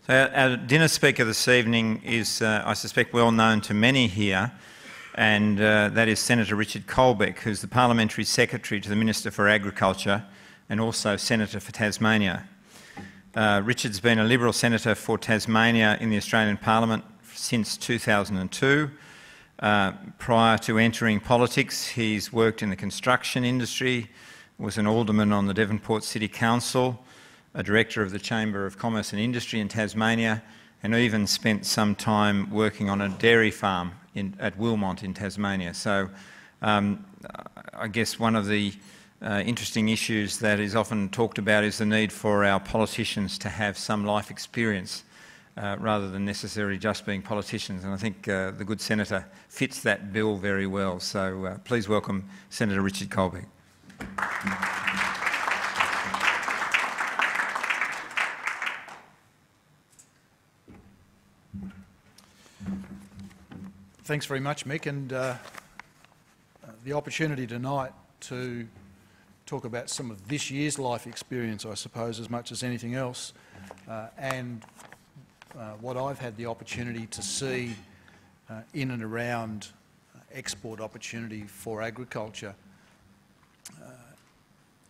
So our dinner speaker this evening is, I suspect, well known to many here, and that is Senator Richard Colbeck, who's the Parliamentary Secretary to the Minister for Agriculture and also Senator for Tasmania. Richard's been a Liberal Senator for Tasmania in the Australian Parliament since 2002. Prior to entering politics, he's worked in the construction industry, was an alderman on the Devonport City Council, a director of the Chamber of Commerce and Industry in Tasmania, and even spent some time working on a dairy farm at Wilmont in Tasmania. So I guess one of the interesting issues that is often talked about is the need for our politicians to have some life experience rather than necessarily just being politicians. And I think the good senator fits that bill very well. So please welcome Senator Richard Colbeck. Thanks very much, Mick, and the opportunity tonight to talk about some of this year's life experience, I suppose, as much as anything else, and what I've had the opportunity to see in and around export opportunity for agriculture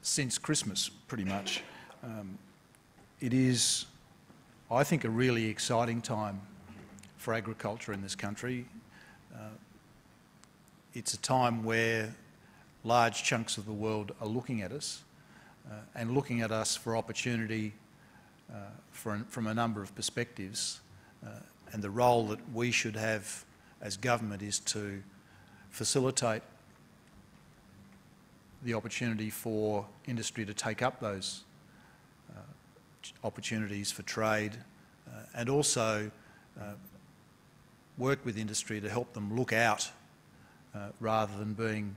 since Christmas, pretty much. It is, I think, a really exciting time for agriculture in this country. It's a time where large chunks of the world are looking at us and looking at us for opportunity from a number of perspectives, and the role that we should have as government is to facilitate the opportunity for industry to take up those opportunities for trade and also work with industry to help them look out rather than being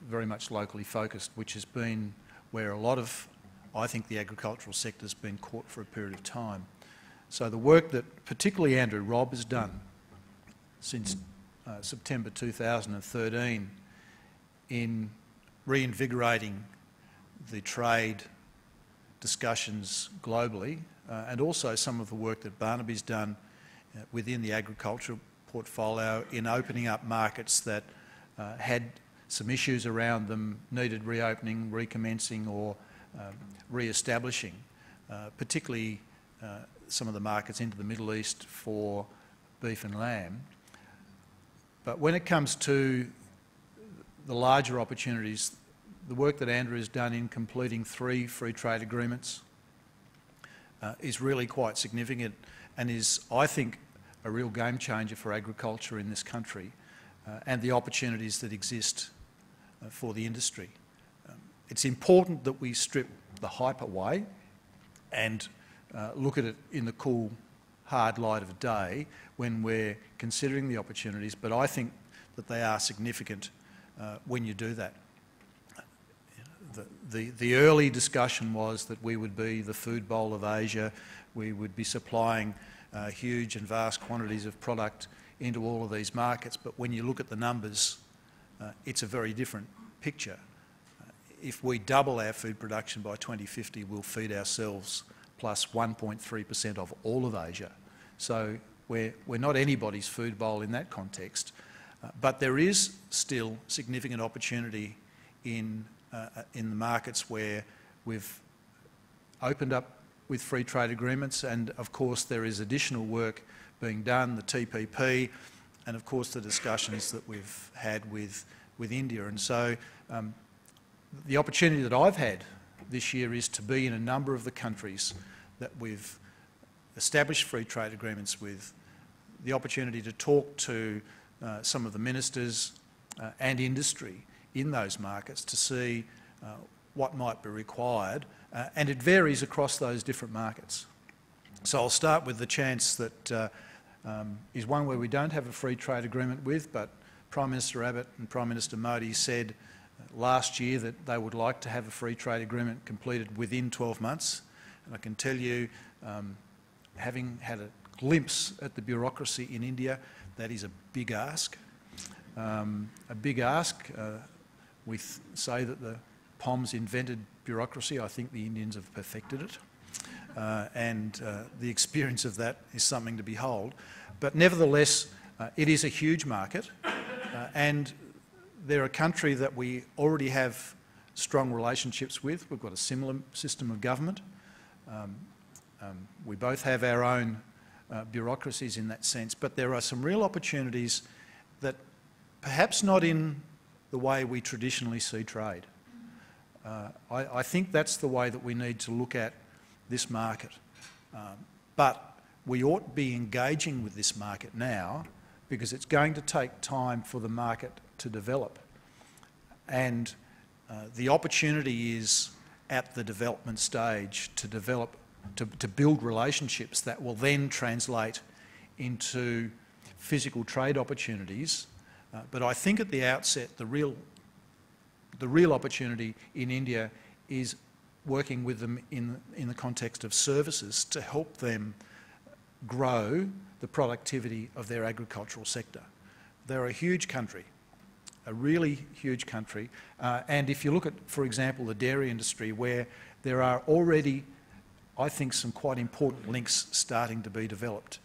very much locally focused, which has been where a lot of, I think, the agricultural sector has been caught for a period of time. So the work that particularly Andrew Robb has done since September 2013 in reinvigorating the trade discussions globally, and also some of the work that Barnaby's done within the agricultural portfolio in opening up markets that had some issues around them, needed reopening, recommencing or re-establishing, particularly some of the markets into the Middle East for beef and lamb. But when it comes to the larger opportunities, the work that Andrew has done in completing 3 free trade agreements is really quite significant and is, I think, a real game changer for agriculture in this country and the opportunities that exist for the industry. It's important that we strip the hype away and look at it in the cool, hard light of day when we're considering the opportunities, but I think that they are significant when you do that. The early discussion was that we would be the food bowl of Asia, we would be supplying huge and vast quantities of product into all of these markets, but when you look at the numbers, it's a very different picture. If we double our food production by 2050, we'll feed ourselves plus 1.3% of all of Asia. So we're not anybody's food bowl in that context, but there is still significant opportunity in the markets where we've opened up with free trade agreements, and of course there is additional work being done, the TPP, and of course the discussions that we've had with India. And so the opportunity that I've had this year is to be in a number of the countries that we've established free trade agreements with, the opportunity to talk to some of the ministers and industry in those markets to see what might be required, and it varies across those different markets. So I'll start with the chance that is one where we don't have a free trade agreement with, but Prime Minister Abbott and Prime Minister Modi said last year that they would like to have a free trade agreement completed within 12 months. And I can tell you, having had a glimpse at the bureaucracy in India, that is a big ask. A big ask. We say that the POMs invented bureaucracy. I think the Indians have perfected it. and the experience of that is something to behold. But nevertheless, it is a huge market, and they're a country that we already have strong relationships with. We've got a similar system of government. We both have our own bureaucracies in that sense, but there are some real opportunities that perhaps not in the way we traditionally see trade. I think that's the way that we need to look at this market. But we ought to be engaging with this market now, because it's going to take time for the market to develop. And the opportunity is at the development stage to develop, to build relationships that will then translate into physical trade opportunities. But I think at the outset, the real opportunity in India is working with them in the context of services to help them grow the productivity of their agricultural sector. They're a huge country, a really huge country. And if you look at, for example, the dairy industry, where there are already, I think, some quite important links starting to be developed.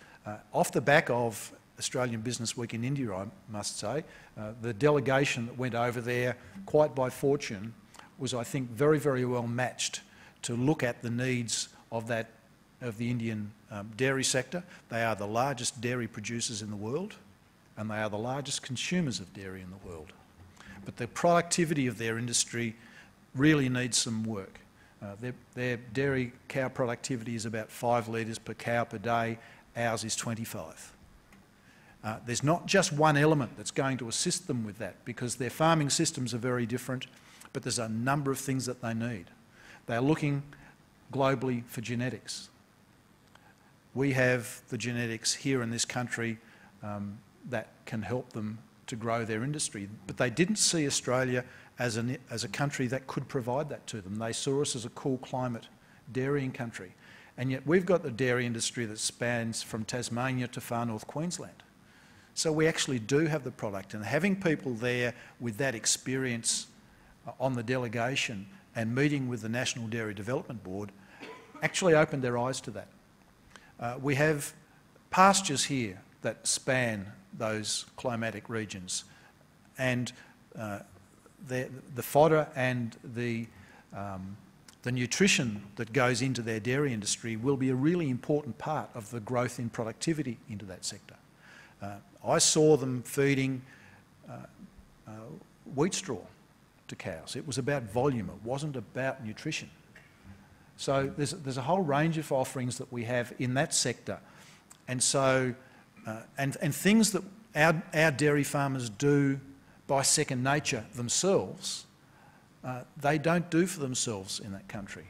Off the back of Australian Business Week in India, I must say, the delegation that went over there, quite by fortune, was, I think, very, very well matched to look at the needs of the Indian dairy sector. They are the largest dairy producers in the world, and they are the largest consumers of dairy in the world. But the productivity of their industry really needs some work. Their dairy cow productivity is about 5 litres per cow per day. Ours is 25. There's not just one element that's going to assist them with that, because their farming systems are very different, but there's a number of things that they need. They're looking globally for genetics. We have the genetics here in this country that can help them to grow their industry, but they didn't see Australia as a country that could provide that to them. They saw us as a cool climate dairying country, and yet we've got the dairy industry that spans from Tasmania to far north Queensland. So we actually do have the product, and having people there with that experience on the delegation and meeting with the National Dairy Development Board actually opened their eyes to that. We have pastures here that span those climatic regions, and the fodder and the nutrition that goes into their dairy industry will be a really important part of the growth in productivity into that sector. I saw them feeding wheat straw to cows. It was about volume, it wasn't about nutrition. So there's a whole range of offerings that we have in that sector, and so and things that our dairy farmers do by second nature themselves, they don't do for themselves in that country.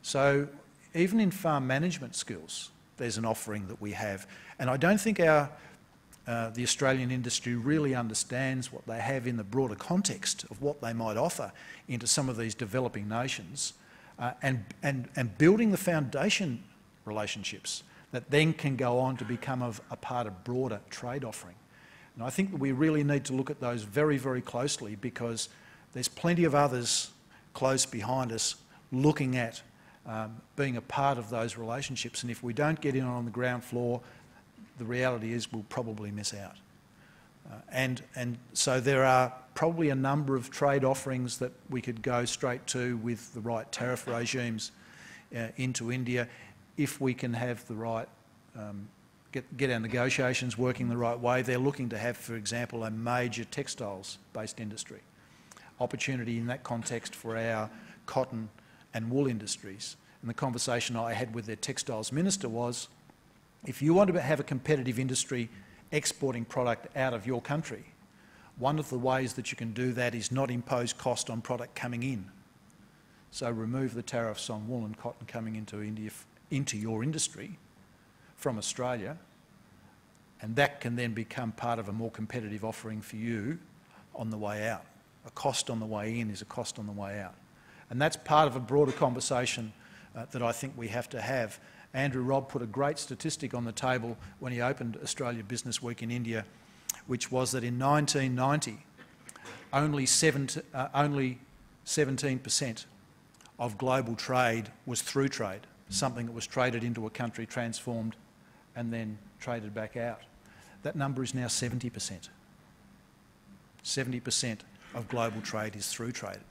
So even in farm management skills, there's an offering that we have, and I don't think the Australian industry really understands what they have in the broader context of what they might offer into some of these developing nations, and building the foundation relationships that then can go on to become a part of broader trade offering. And I think that we really need to look at those very, very closely, because there's plenty of others close behind us looking at being a part of those relationships, and if we don't get in on the ground floor, the reality is we'll probably miss out. And so there are probably a number of trade offerings that we could go straight to with the right tariff regimes into India, if we can have the right, get our negotiations working the right way. They're looking to have, for example, a major textiles-based industry. Opportunity in that context for our cotton and wool industries. And the conversation I had with their textiles minister was, if you want to have a competitive industry exporting product out of your country, one of the ways that you can do that is not impose cost on product coming in. So remove the tariffs on wool and cotton coming into India, into your industry from Australia, and that can then become part of a more competitive offering for you on the way out. A cost on the way in is a cost on the way out. And that's part of a broader conversation that I think we have to have. Andrew Robb put a great statistic on the table when he opened Australia Business Week in India, which was that in 1990, only 17% of global trade was through trade. something that was traded into a country, transformed and then traded back out. That number is now 70%. 70% of global trade is through traded.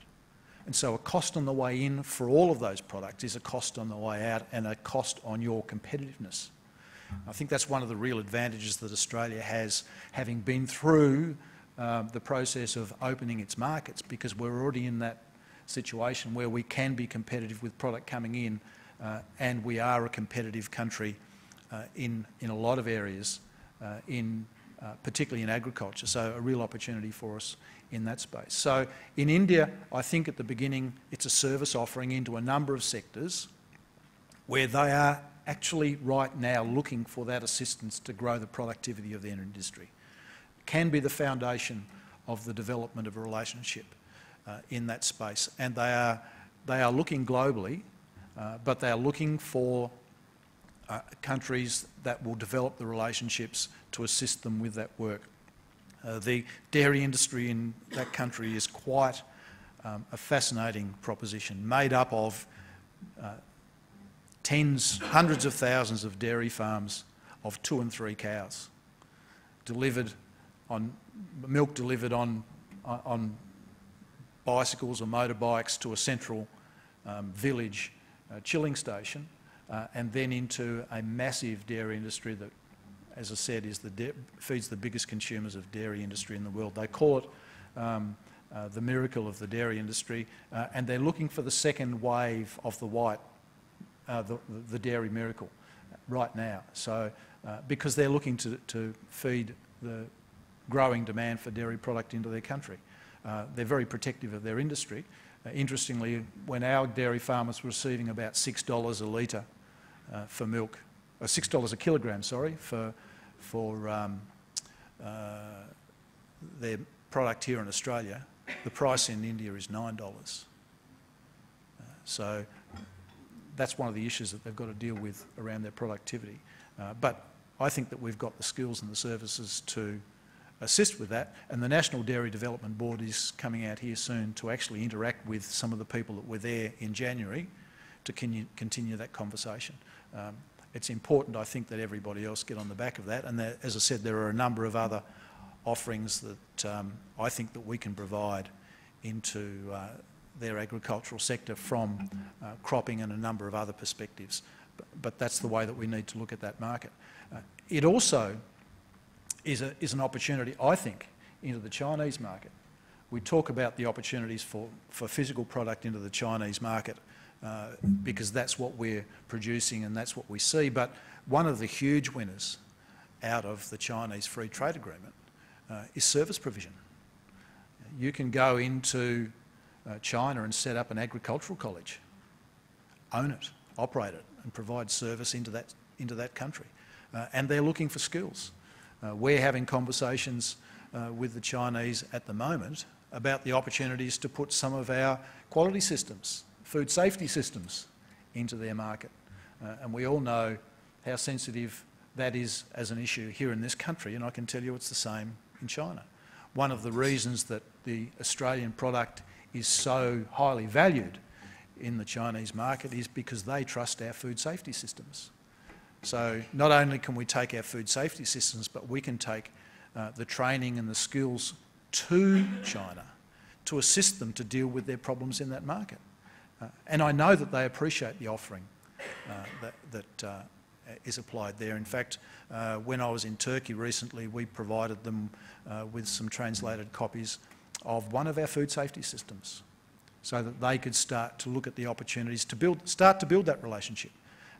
And so a cost on the way in for all of those products is a cost on the way out and a cost on your competitiveness. I think that's one of the real advantages that Australia has, having been through the process of opening its markets, because we're already in that situation where we can be competitive with product coming in, and we are a competitive country in a lot of areas, particularly in agriculture, so a real opportunity for us in that space. So in India, I think at the beginning it's a service offering into a number of sectors where they are actually right now looking for that assistance to grow the productivity of their industry. Can be the foundation of the development of a relationship in that space. And they are looking globally, but they are looking for countries that will develop the relationships to assist them with that work. The dairy industry in that country is quite a fascinating proposition, made up of hundreds of thousands of dairy farms of 2 and 3 cows, milk delivered on bicycles or motorbikes to a central village chilling station, and then into a massive dairy industry that, as I said, feeds the biggest consumers of dairy industry in the world. They call it the miracle of the dairy industry, and they're looking for the second wave of the dairy miracle right now. So, because they're looking to feed the growing demand for dairy product into their country. They're very protective of their industry. Interestingly, when our dairy farmers were receiving about $6 a litre for milk, or $6 a kilogram, sorry, for their product here in Australia, the price in India is $9. So that's one of the issues that they've got to deal with around their productivity. But I think that we've got the skills and the services to assist with that, and the National Dairy Development Board is coming out here soon to actually interact with some of the people that were there in January to continue that conversation. It's important, I think, that everybody else get on the back of that, and that, as I said, there are a number of other offerings that I think that we can provide into their agricultural sector from cropping and a number of other perspectives. But that's the way that we need to look at that market. It also is an opportunity, I think, into the Chinese market. We talk about the opportunities for physical product into the Chinese market because that's what we're producing and that's what we see. But one of the huge winners out of the Chinese Free Trade Agreement is service provision. You can go into China and set up an agricultural college, own it, operate it, and provide service into that country. And they're looking for skills. We're having conversations with the Chinese at the moment about the opportunities to put some of our quality systems, food safety systems, into their market. And we all know how sensitive that is as an issue here in this country, and I can tell you it's the same in China. One of the reasons that the Australian product is so highly valued in the Chinese market is because they trust our food safety systems. So not only can we take our food safety systems, but we can take the training and the skills to China to assist them to deal with their problems in that market. And I know that they appreciate the offering that is applied there. In fact, when I was in Turkey recently, we provided them with some translated copies of one of our food safety systems so that they could start to look at the opportunities to start to build that relationship.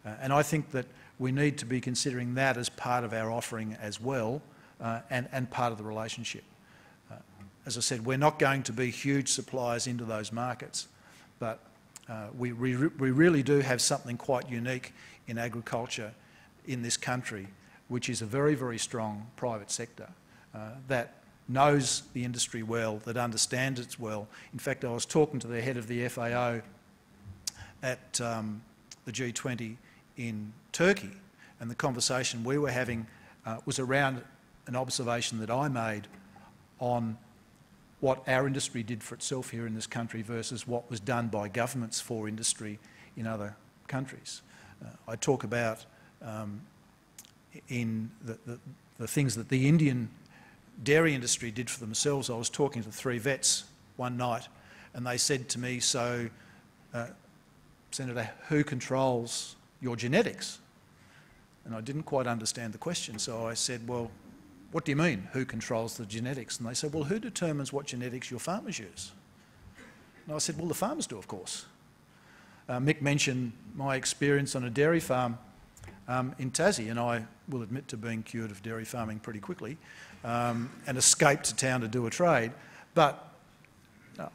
And I think that we need to be considering that as part of our offering as well, and part of the relationship. As I said, we're not going to be huge suppliers into those markets, but we really do have something quite unique in agriculture in this country, which is a very, very strong private sector that knows the industry well, that understands it well. In fact, I was talking to the head of the FAO at the G20 in Turkey, and the conversation we were having was around an observation that I made on what our industry did for itself here in this country versus what was done by governments for industry in other countries. I talk about in the things that the Indian dairy industry did for themselves. I was talking to 3 vets one night and they said to me, so Senator, who controls your genetics? And I didn't quite understand the question, so I said, well, what do you mean, who controls the genetics? And they said, well, who determines what genetics your farmers use? And I said, well, the farmers do, of course. Mick mentioned my experience on a dairy farm in Tassie, and I will admit to being cured of dairy farming pretty quickly, and escaped to town to do a trade. But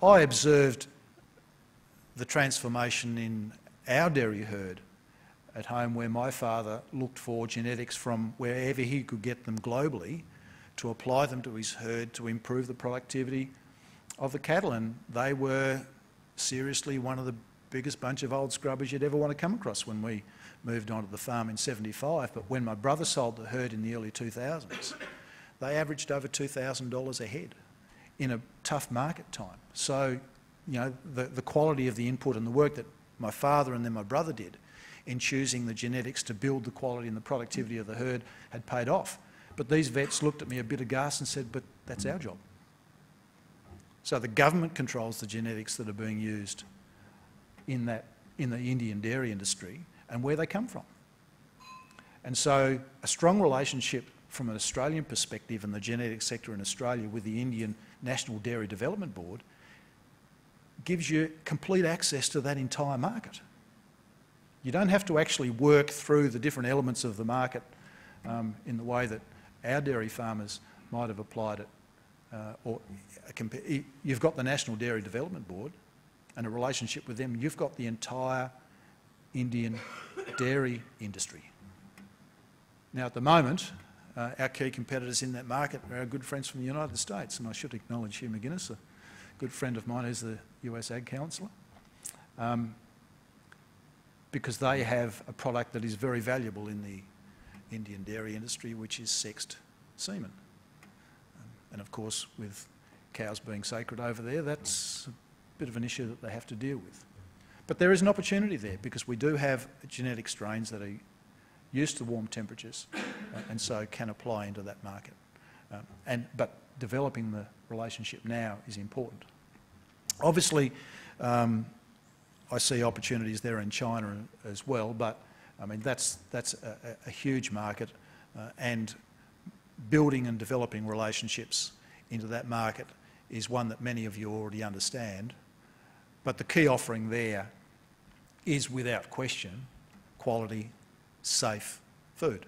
I observed the transformation in our dairy herd at home, where my father looked for genetics from wherever he could get them globally to apply them to his herd to improve the productivity of the cattle. And they were seriously one of the biggest bunch of old scrubbers you'd ever want to come across when we moved onto the farm in '75. But when my brother sold the herd in the early 2000s, they averaged over $2,000 a head in a tough market time. So, you know, the quality of the input and the work that my father and then my brother did in choosing the genetics to build the quality and the productivity of the herd had paid off. But these vets looked at me a bit aghast and said, but that's our job. So the government controls the genetics that are being used in the Indian dairy industry and where they come from. And so a strong relationship from an Australian perspective in the genetic sector in Australia with the Indian National Dairy Development Board gives you complete access to that entire market. You don't have to actually work through the different elements of the market in the way that our dairy farmers might have applied it. You've got the National Dairy Development Board and a relationship with them. You've got the entire Indian dairy industry. Now, at the moment, our key competitors in that market are our good friends from the United States, and I should acknowledge Hugh McGuinness, a good friend of mine who's the US Ag Councillor, because they have a product that is very valuable in the Indian dairy industry, which is sexed semen. And of course, with cows being sacred over there, that's a bit of an issue that they have to deal with. But there is an opportunity there because we do have genetic strains that are used to warm temperatures and so can apply into that market. But developing the relationship now is important. Obviously, I see opportunities there in China as well, but I mean that's a huge market, and building and developing relationships into that market is one that many of you already understand. But the key offering there is, without question, quality, safe food.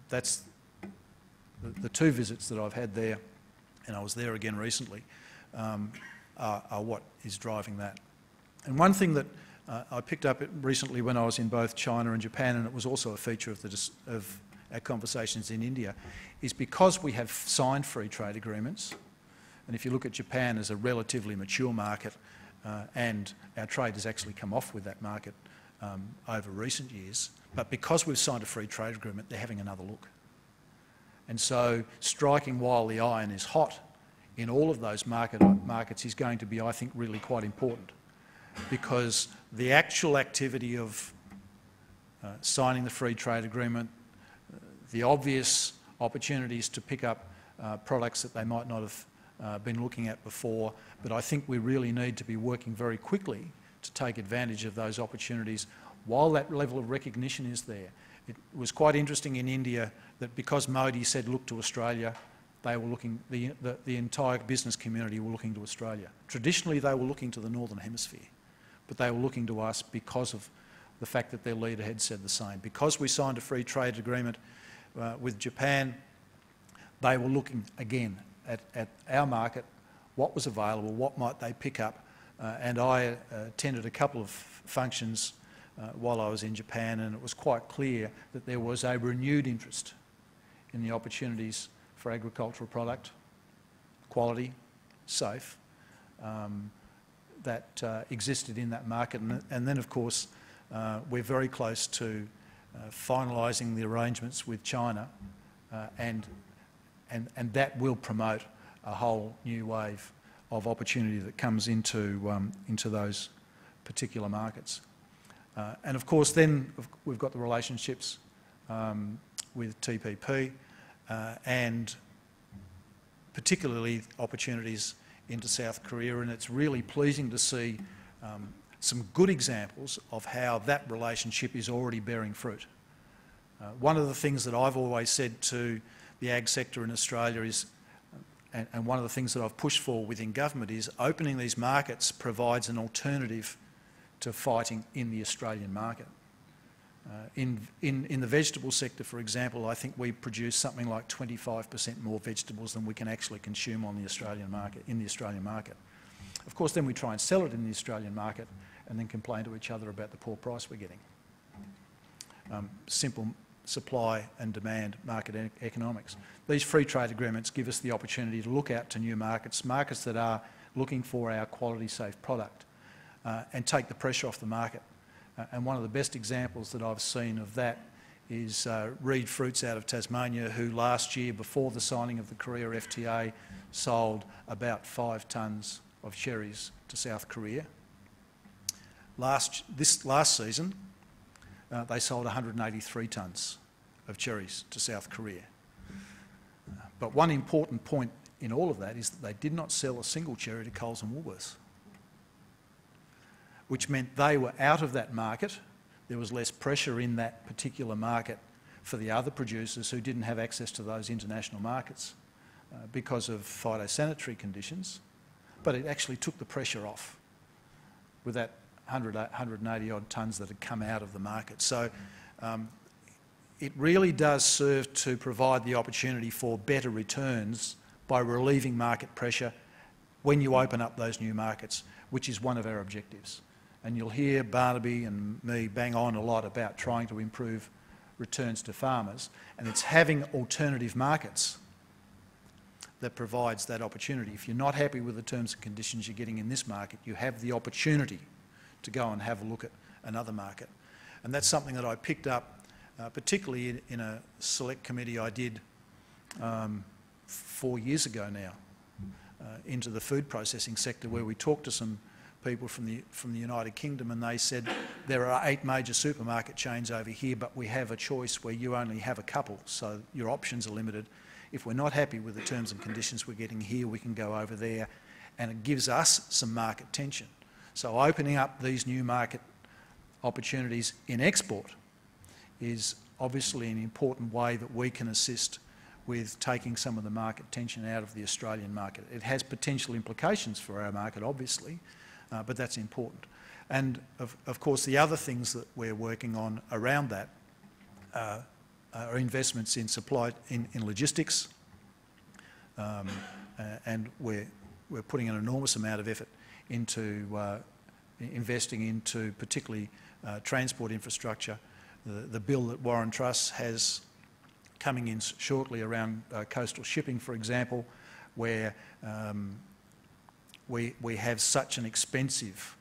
That's the 2 visits that I've had there, and I was there again recently, are what is driving that. And one thing that I picked up recently when I was in both China and Japan, and it was also a feature of our conversations in India, is because we have signed free trade agreements, and if you look at Japan as a relatively mature market, and our trade has actually come off with that market over recent years, but because we've signed a free trade agreement, they're having another look. And so striking while the iron is hot in all of those markets is going to be, I think, really quite important, because the actual activity of signing the free trade agreement, the obvious opportunities to pick up products that they might not have been looking at before, but I think we really need to be working very quickly to take advantage of those opportunities while that level of recognition is there. It was quite interesting in India that because Modi said look to Australia, they were looking, the entire business community were looking to Australia. Traditionally they were looking to the Northern Hemisphere, but they were looking to us because of the fact that their leader had said the same. Because we signed a free trade agreement with Japan, they were looking again at our market, what was available, what might they pick up, and I attended a couple of functions while I was in Japan, and it was quite clear that there was a renewed interest in the opportunities for agricultural product, quality, safe, that existed in that market. And then, of course, we're very close to finalising the arrangements with China, and that will promote a whole new wave of opportunity that comes into those particular markets. And of course then we've got the relationships with TPP and particularly opportunities into South Korea, and it's really pleasing to see some good examples of how that relationship is already bearing fruit. One of the things that I've always said to the ag sector in Australia is, and one of the things that I've pushed for within government, is opening these markets provides an alternative to fighting in the Australian market. In the vegetable sector, for example, I think we produce something like 25% more vegetables than we can actually consume on the Australian market, in the Australian market. Of course, then we try and sell it in the Australian market and then complain to each other about the poor price we're getting. Simple supply and demand market economics. These free trade agreements give us the opportunity to look out to new markets, markets that are looking for our quality safe product, and take the pressure off the market. And one of the best examples that I've seen of that is Reed Fruits out of Tasmania, who last year, before the signing of the Korea FTA, sold about 5 tonnes of cherries to South Korea. This last season, they sold 183 tonnes of cherries to South Korea. But one important point in all of that is that they did not sell a single cherry to Coles and Woolworths, which meant they were out of that market. There was less pressure in that particular market for the other producers who didn't have access to those international markets because of phytosanitary conditions, but it actually took the pressure off with that 180 odd tonnes that had come out of the market. So it really does serve to provide the opportunity for better returns by relieving market pressure when you open up those new markets, which is one of our objectives. And you'll hear Barnaby and me bang on a lot about trying to improve returns to farmers, and it's having alternative markets that provides that opportunity. If you're not happy with the terms and conditions you're getting in this market, you have the opportunity to go and have a look at another market. And that's something that I picked up, particularly in a select committee I did 4 years ago now, into the food processing sector, where we talked to some people from the United Kingdom, and they said there are 8 major supermarket chains over here, but we have a choice where you only have a couple, so your options are limited. If we're not happy with the terms and conditions we're getting here, we can go over there, and it gives us some market tension. So opening up these new market opportunities in export is obviously an important way that we can assist with taking some of the market tension out of the Australian market. It has potential implications for our market, obviously, but that's important. And of course, the other things that we're working on around that are investments in supply, in logistics, and we're putting an enormous amount of effort into investing into particularly transport infrastructure. The bill that Warren Truss has coming in shortly around coastal shipping, for example, where we have such an expensive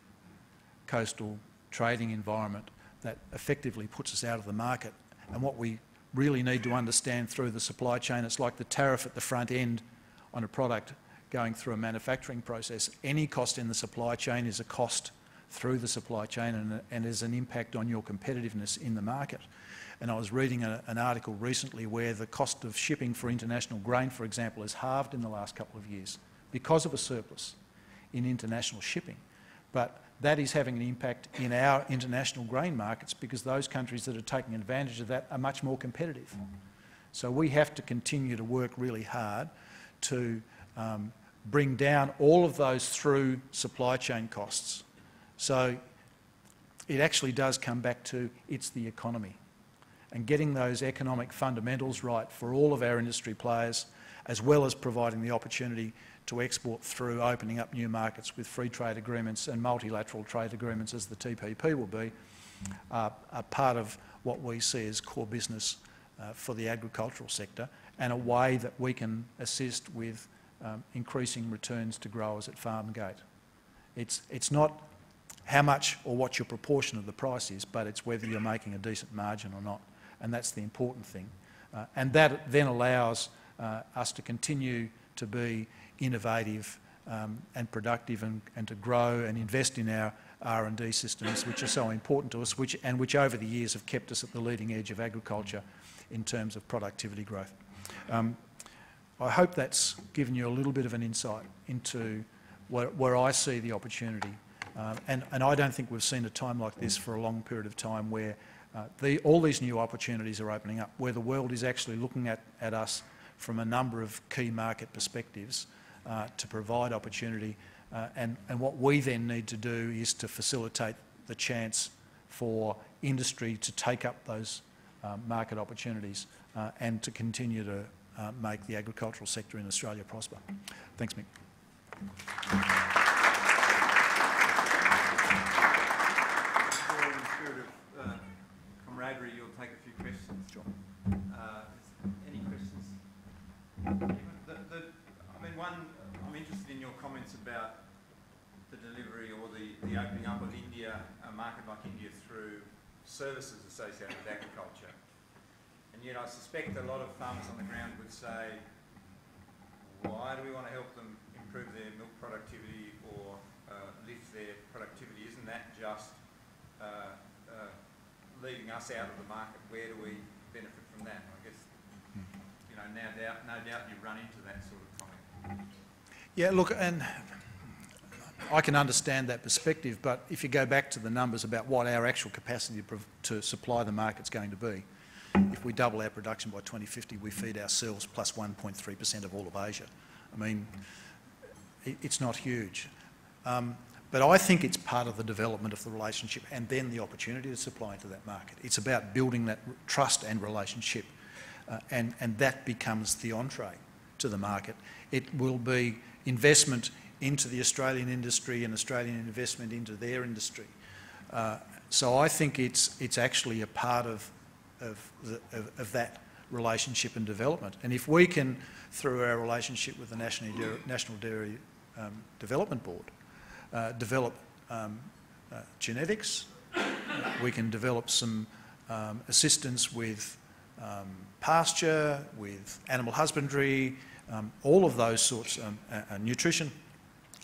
coastal trading environment that effectively puts us out of the market. And what we really need to understand through the supply chain, it's like the tariff at the front end on a product going through a manufacturing process. Any cost in the supply chain is a cost through the supply chain and is an impact on your competitiveness in the market. And I was reading an article recently where the cost of shipping for international grain, for example, has halved in the last couple of years because of a surplus in international shipping. But that is having an impact in our international grain markets because those countries that are taking advantage of that are much more competitive. So we have to continue to work really hard to bring down all of those through supply chain costs. So it actually does come back to it's the economy and getting those economic fundamentals right for all of our industry players, as well as providing the opportunity to export through opening up new markets with free trade agreements and multilateral trade agreements, as the TPP will be, are part of what we see as core business for the agricultural sector, and a way that we can assist with increasing returns to growers at farm gate. It's not how much or what your proportion of the price is, but it's whether you're making a decent margin or not, and that's the important thing. And that then allows us to continue to be innovative and productive and to grow and invest in our R&D systems which are so important to us, which over the years have kept us at the leading edge of agriculture in terms of productivity growth. I hope that's given you a little bit of an insight into where I see the opportunity. And I don't think we've seen a time like this for a long period of time where all these new opportunities are opening up, where the world is actually looking at us from a number of key market perspectives to provide opportunity. And what we then need to do is to facilitate the chance for industry to take up those market opportunities and to continue to make the agricultural sector in Australia prosper. Thanks, Mick. Camaraderie, you'll take a few questions. Sure. Any questions? I mean, one, I'm interested in your comments about the delivery or the opening up of India, a market like India, through services associated with agriculture. And yet I suspect a lot of farmers on the ground would say, why do we want to help them improve their milk productivity or lift their productivity? Isn't that just leaving us out of the market? Where do we benefit from that? I guess, you know, no doubt you run into that sort of comment. Yeah, look, and I can understand that perspective, but if you go back to the numbers about what our actual capacity to supply the market's going to be, if we double our production by 2050, we feed ourselves plus 1.3% of all of Asia. I mean, it's not huge. But I think it's part of the development of the relationship and then the opportunity to supply into that market. It's about building that trust and relationship, and that becomes the entree to the market. It will be investment into the Australian industry and Australian investment into their industry. So I think it's actually a part of that relationship and development. And if we can, through our relationship with the National Dairy Development Board, develop genetics, we can develop some assistance with pasture, with animal husbandry, all of those sorts of nutrition,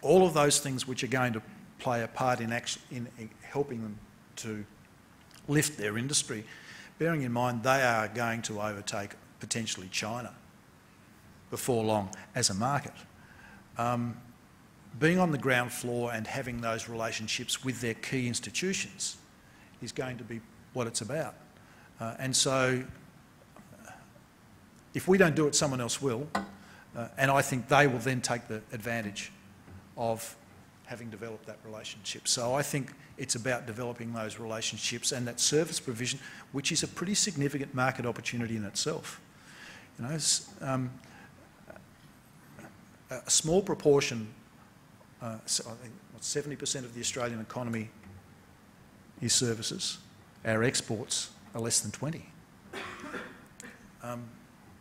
all of those things which are going to play a part in helping them to lift their industry, bearing in mind they are going to overtake potentially China before long as a market. Being on the ground floor and having those relationships with their key institutions is going to be what it's about. And so if we don't do it, someone else will. And I think they will then take the advantage of having developed that relationship. So I think it's about developing those relationships and that service provision, which is a pretty significant market opportunity in itself. You know, a small proportion, so I think 70% of the Australian economy is services. Our exports are less than 20.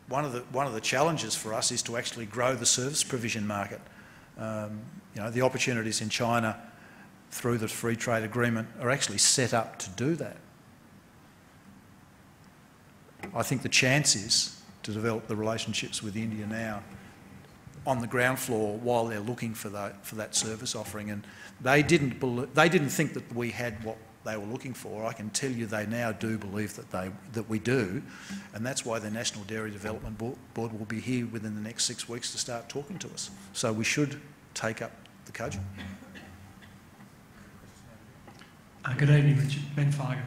One of the challenges for us is to actually grow the service provision market. You know, the opportunities in China through the free trade agreement are actually set up to do that. I think the chance is to develop the relationships with India now on the ground floor while they're looking for that service offering, and they didn't think that we had what they were looking for. I can tell you they now do believe that we do, and that's why the National Dairy Development Board will be here within the next 6 weeks to start talking to us. So we should take up the cudgel. Good evening, Richard. Ben Fargo.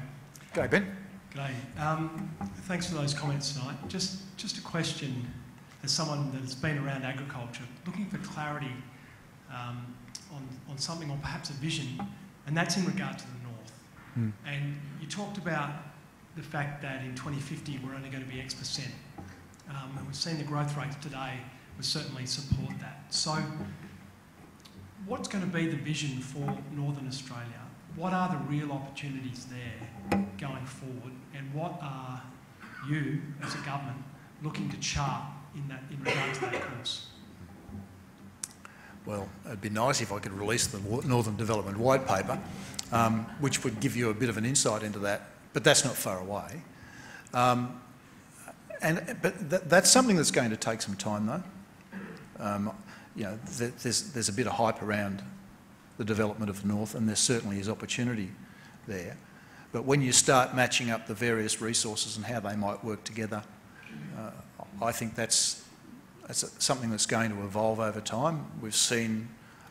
G'day, Ben. G'day. Thanks for those comments tonight. Just a question, as someone that's been around agriculture, looking for clarity on something, or perhaps a vision, and that's in regard to the north. And you talked about the fact that in 2050 we're only going to be X percent. And we've seen the growth rates today would certainly support that. So what's going to be the vision for Northern Australia? What are the real opportunities there going forward, and what are you, as a government, looking to chart in regard to that course? Well, it'd be nice if I could release the Northern Development White Paper, which would give you a bit of an insight into that, but that's not far away. But that's something that's going to take some time, though. You know, there's a bit of hype around the development of the North, and there certainly is opportunity there. But when you start matching up the various resources and how they might work together, I think that's something that's going to evolve over time. We've seen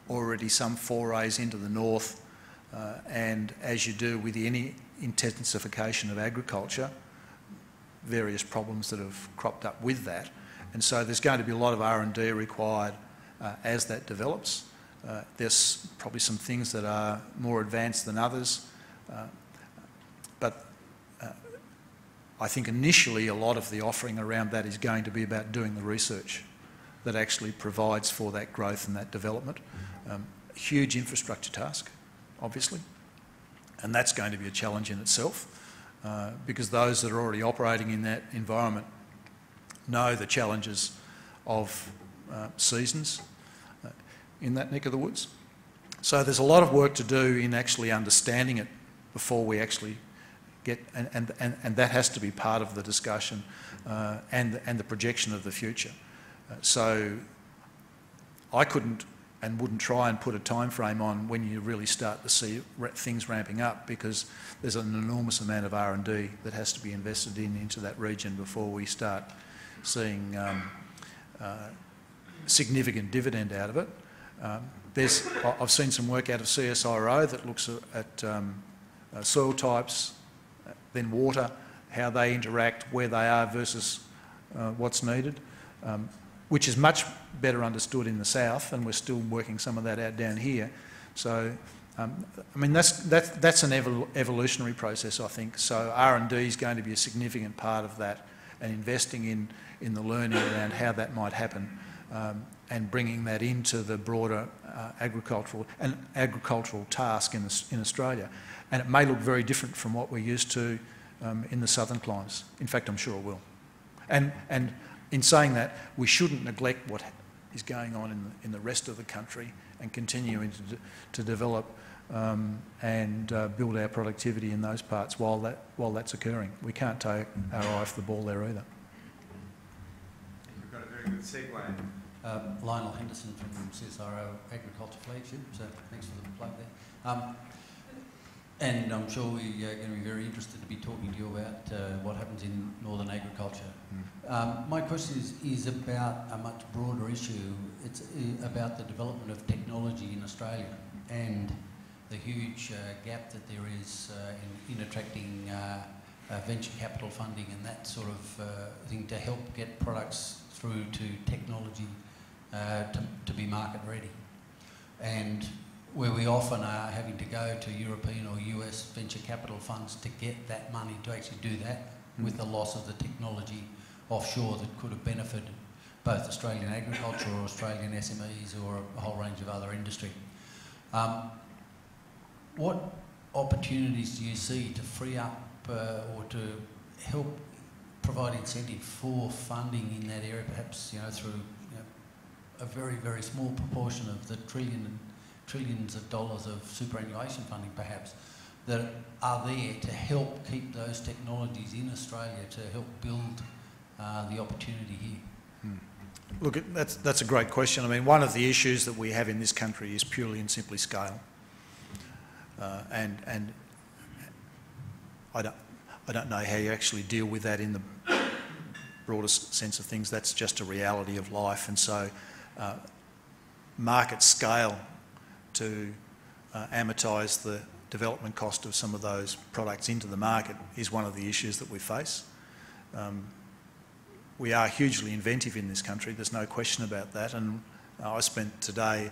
already some forays into the North, and as you do with any intensification of agriculture, various problems that have cropped up with that. And so there's going to be a lot of R&D required as that develops. There's probably some things that are more advanced than others, but I think initially a lot of the offering around that is going to be about doing the research that actually provides for that growth and that development. Huge infrastructure task, obviously, and that's going to be a challenge in itself because those that are already operating in that environment know the challenges of seasons in that neck of the woods. So there's a lot of work to do in actually understanding it before we actually get, and that has to be part of the discussion and the projection of the future. So I couldn't and wouldn't try and put a time frame on when you really start to see things ramping up, because there's an enormous amount of R&D that has to be invested into that region before we start seeing significant dividend out of it. I've seen some work out of CSIRO that looks at soil types, then water, how they interact, where they are versus what's needed, which is much better understood in the south, and we're still working some of that out down here. So, I mean, that's an evolutionary process, I think. So R&D is going to be a significant part of that, and investing in the learning around how that might happen, and bringing that into the broader agricultural task in Australia. And it may look very different from what we're used to in the southern climes. In fact, I'm sure it will. And in saying that, we shouldn't neglect what is going on in the rest of the country and continuing to develop and build our productivity in those parts while that's occurring. We can't take our eye off the ball there either. You've got a very good segue. Lionel Henderson from CSIRO Agriculture Flagship, so thanks for the plug there. And I'm sure we're going to be very interested to be talking to you about what happens in northern agriculture. My question is about a much broader issue. It's about the development of technology in Australia and the huge gap that there is in attracting venture capital funding and that sort of thing to help get products through to technology to be market ready. And where we often are having to go to European or US venture capital funds to get that money to actually do that, with the loss of the technology offshore that could have benefited both Australian agriculture or Australian SMEs or a whole range of other industry. What opportunities do you see to free up or to help provide incentive for funding in that area, perhaps through a very, very small proportion of the trillions of dollars of superannuation funding perhaps that are there to help keep those technologies in Australia to help build the opportunity here? Look, that's a great question. I mean, one of the issues that we have in this country is purely and simply scale. And I don't know how you actually deal with that in the broadest sense of things. That's just a reality of life. And so market scale to amortise the development cost of some of those products into the market is one of the issues that we face. We are hugely inventive in this country, there's no question about that, and I spent today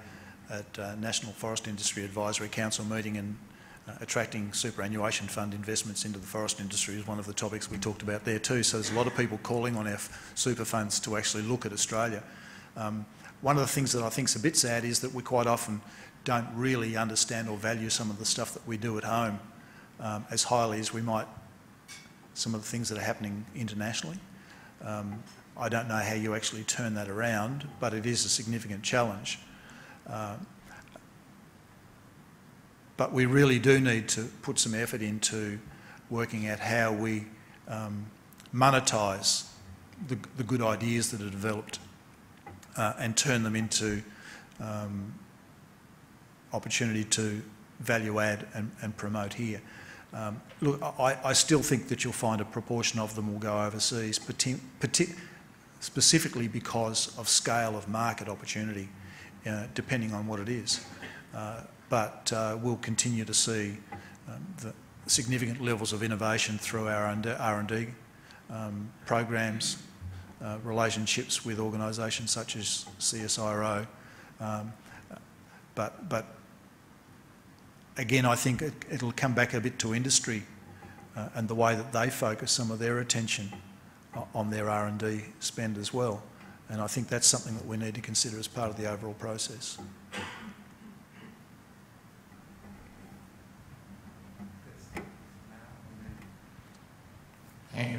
at National Forest Industry Advisory Council meeting, and attracting superannuation fund investments into the forest industry is one of the topics we talked about there too. So there's a lot of people calling on our super funds to actually look at Australia. One of the things that I think is a bit sad is that we quite often don't really understand or value some of the stuff that we do at home as highly as we might some of the things that are happening internationally. I don't know how you actually turn that around, but it is a significant challenge. But we really do need to put some effort into working out how we monetise the good ideas that are developed and turn them into opportunity to value add and promote here. Look, I still think that you'll find a proportion of them will go overseas, specifically because of scale of market opportunity, depending on what it is. But we'll continue to see the significant levels of innovation through our R&D programs, relationships with organisations such as CSIRO. But again, I think it'll come back a bit to industry and the way that they focus some of their attention on their R&D spend as well. And I think that's something that we need to consider as part of the overall process.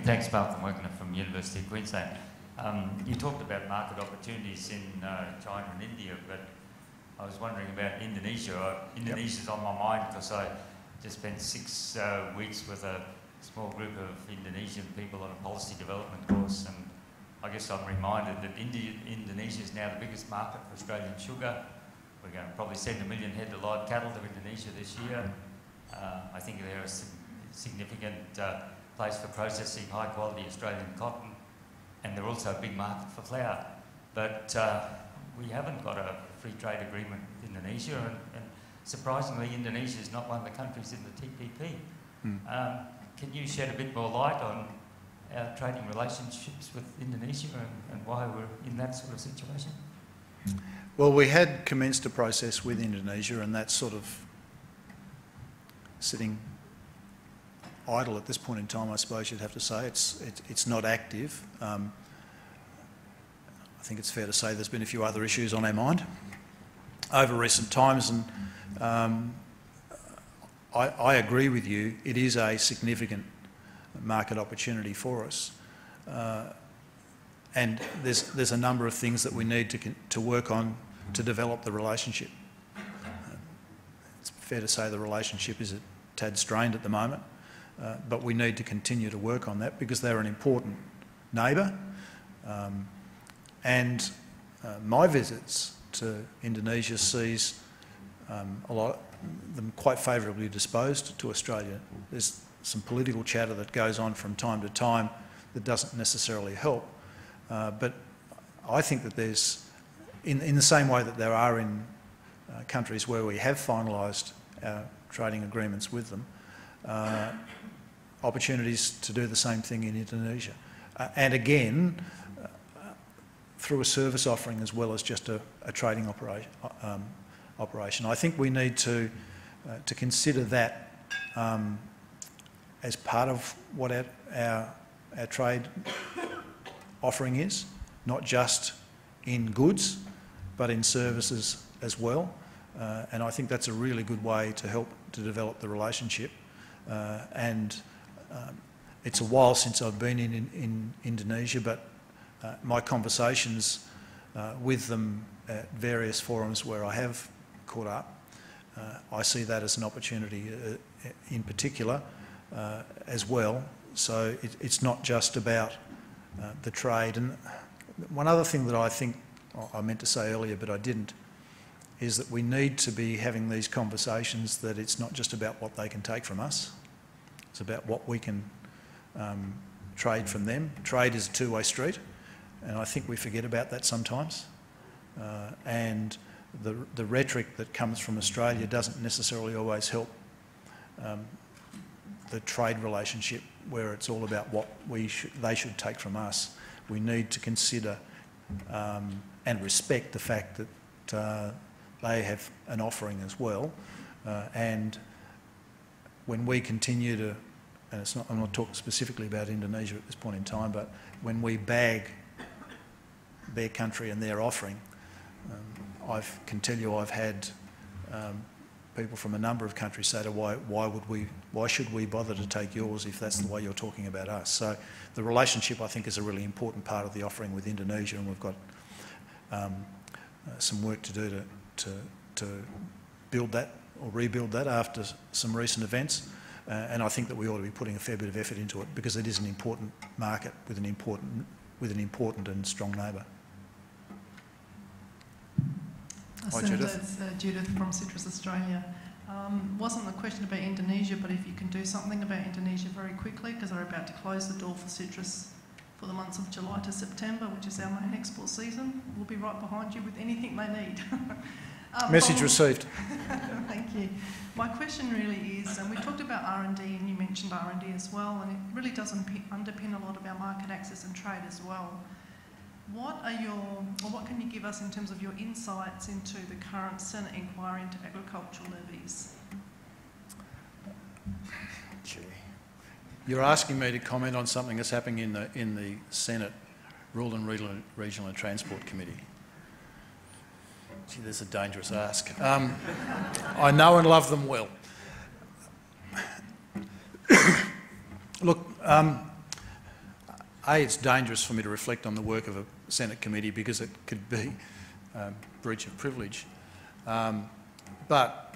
Thanks, Malcolm Wagner from University of Queensland. You talked about market opportunities in China and India, but I was wondering about Indonesia. Indonesia's on my mind because I just spent 6 weeks with a small group of Indonesian people on a policy development course, and I guess I'm reminded that Indonesia is now the biggest market for Australian sugar. We're going to probably send 1 million head of live cattle to Indonesia this year. I think they're a significant place for processing high quality Australian cotton, and they're also a big market for flour. But we haven't got a free trade agreement with Indonesia, and surprisingly Indonesia is not one of the countries in the TPP. Can you shed a bit more light on our trading relationships with Indonesia and why we're in that sort of situation? Well, we had commenced a process with Indonesia, and that's sort of sitting idle at this point in time, I suppose you'd have to say. It's not active. I think it's fair to say there's been a few other issues on our mind over recent times, and I agree with you. It is a significant market opportunity for us, and there's a number of things that we need to work on to develop the relationship. It's fair to say the relationship is a tad strained at the moment, but we need to continue to work on that because they're an important neighbour. And my visits to Indonesia sees a lot of them quite favourably disposed to Australia. There's some political chatter that goes on from time to time that doesn't necessarily help, but I think that there's, in the same way that there are in countries where we have finalised our trading agreements with them, opportunities to do the same thing in Indonesia. And again, through a service offering as well as just a trading operation. I think we need to consider that as part of what our trade offering is, not just in goods, but in services as well. And I think that's a really good way to help to develop the relationship. And it's a while since I've been in Indonesia, but my conversations with them at various forums where I have caught up, I see that as an opportunity in particular as well. So it's not just about the trade. And one other thing that I think I meant to say earlier, but I didn't, is that we need to be having these conversations that it's not just about what they can take from us, it's about what we can trade from them. Trade is a two-way street, and I think we forget about that sometimes. And the rhetoric that comes from Australia doesn't necessarily always help the trade relationship, where it's all about what they should take from us. We need to consider and respect the fact that they have an offering as well, and when we continue to, and I'm not talking specifically about Indonesia at this point in time, but when we bag their country and their offering, I can tell you I've had people from a number of countries say to why should we bother to take yours if that's the way you're talking about us? So the relationship, I think, is a really important part of the offering with Indonesia, and we've got some work to do to build that or rebuild that after some recent events. And I think that we ought to be putting a fair bit of effort into it because it is an important market with an important and strong neighbour. Hi, Senator, Judith. it's Judith from Citrus Australia. Wasn't a question about Indonesia, but if you can do something about Indonesia very quickly, because they're about to close the door for citrus for the months of July to September, which is our main export season. We'll be right behind you with anything they need. Message received. Thank you. My question really is, and we talked about R&D, and you mentioned R&D as well, and it really does underpin a lot of our market access and trade as well. What can you give us in terms of your insights into the current Senate inquiry into agricultural levies? Gee. You're asking me to comment on something that's happening in the Senate Rural and Regional and Transport Committee. Gee, that's a dangerous ask. I know and love them well. Look, it's dangerous for me to reflect on the work of a Senate committee because it could be breach of privilege. But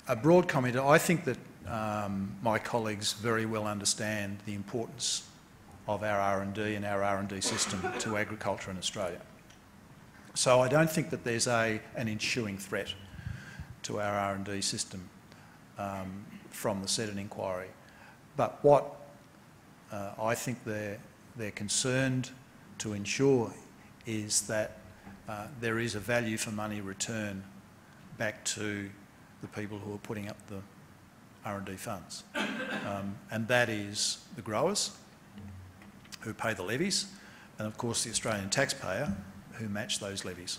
a broad comment, I think that my colleagues very well understand the importance of our R&D and our R&D system to agriculture in Australia. So I don't think that there's an ensuing threat to our R&D system from the Senate inquiry. But what I think they're concerned to ensure is that there is a value for money return back to the people who are putting up the R&D funds. And that is the growers who pay the levies and of course the Australian taxpayer who match those levies.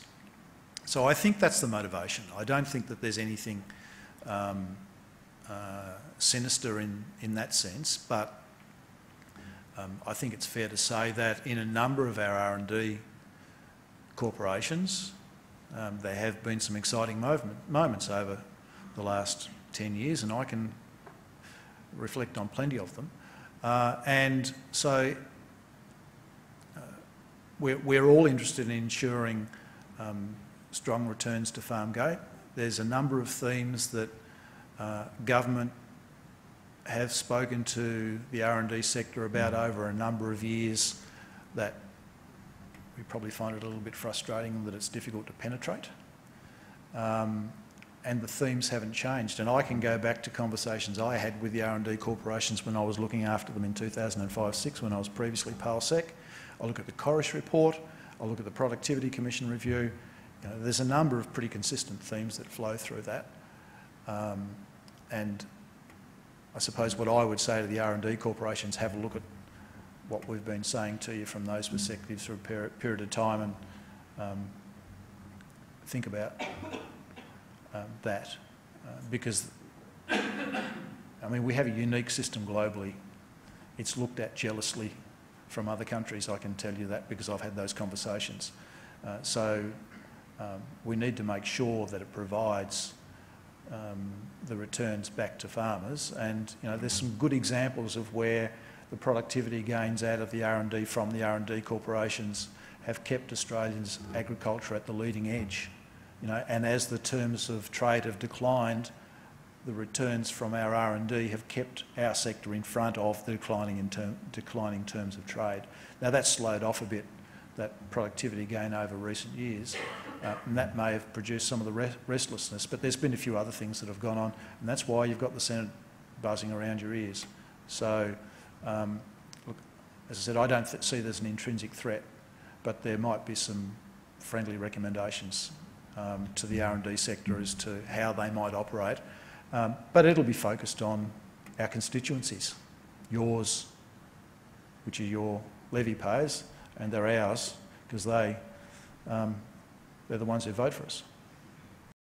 So I think that's the motivation. I don't think that there's anything sinister in that sense, but I think it's fair to say that in a number of our R&D corporations, there have been some exciting moments over the last 10 years, and I can reflect on plenty of them. And so we're all interested in ensuring strong returns to farm gate. There's a number of themes that government have spoken to the R&D sector about over a number of years that we probably find it a little bit frustrating that it's difficult to penetrate. And the themes haven't changed. And I can go back to conversations I had with the R&D corporations when I was looking after them in 2005-06 when I was previously PALSEC. I look at the Corish report, I look at the Productivity Commission review. You know, there's a number of pretty consistent themes that flow through that. And I suppose what I would say to the R&D corporations, have a look at what we've been saying to you from those perspectives for a period of time and think about that. Because, I mean, we have a unique system globally. It's looked at jealously from other countries, I can tell you that, because I've had those conversations. So we need to make sure that it provides the returns back to farmers, and you know there's some good examples of where the productivity gains out of the R&D from the R&D corporations have kept Australians' agriculture at the leading edge. You know, and as the terms of trade have declined, the returns from our R&D have kept our sector in front of the declining terms of trade. Now that's slowed off a bit, that productivity gain over recent years, and that may have produced some of the restlessness, but there's been a few other things that have gone on, and that's why you've got the Senate buzzing around your ears. So, look, as I said, I don't see there's an intrinsic threat, but there might be some friendly recommendations to the R&D sector as to how they might operate, but it'll be focused on our constituencies, yours, which are your levy payers, and they're ours because they're the ones who vote for us.